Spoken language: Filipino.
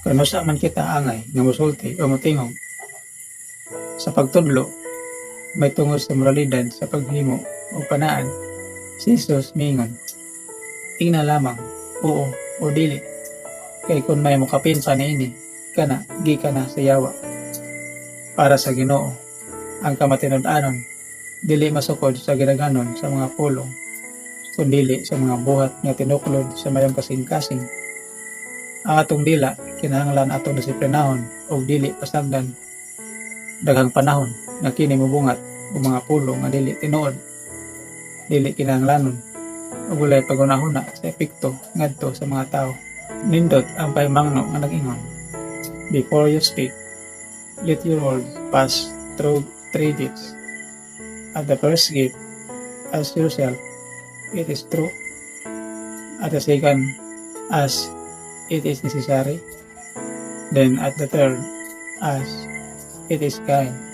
Kano sa man kita angay nga musulti o motingog sa pagtudlo may tungod sa moralidad sa paghimo o panaan. Si Jesus mingon, tingna lamang, oo o dili. Kay kung may mukapinsa niini, kana, gikan na sa yawa. Para sa Ginoo, ang kamatinud-anon, dili masukod sa ginaganon sa mga pulong, kundili sa mga buhat nga tinuklod sa mayong kasing-kasing. Ang atong dila, kinahanglan atong disiplinahon o dili pasagdan. Daghang panahon, nga kini mubungat o mga pulong nga dili tinuod, dili kinahanglanon, o walay pagunahuna sa epekto ngadto sa mga tao. Nindot ang pahimangno nga nag-ingon, before you speak, let your words pass through 3 gates. At the first gate, ask yourself, it is true. At the second, ask, it is necessary. Then at the third, ask, it is kind.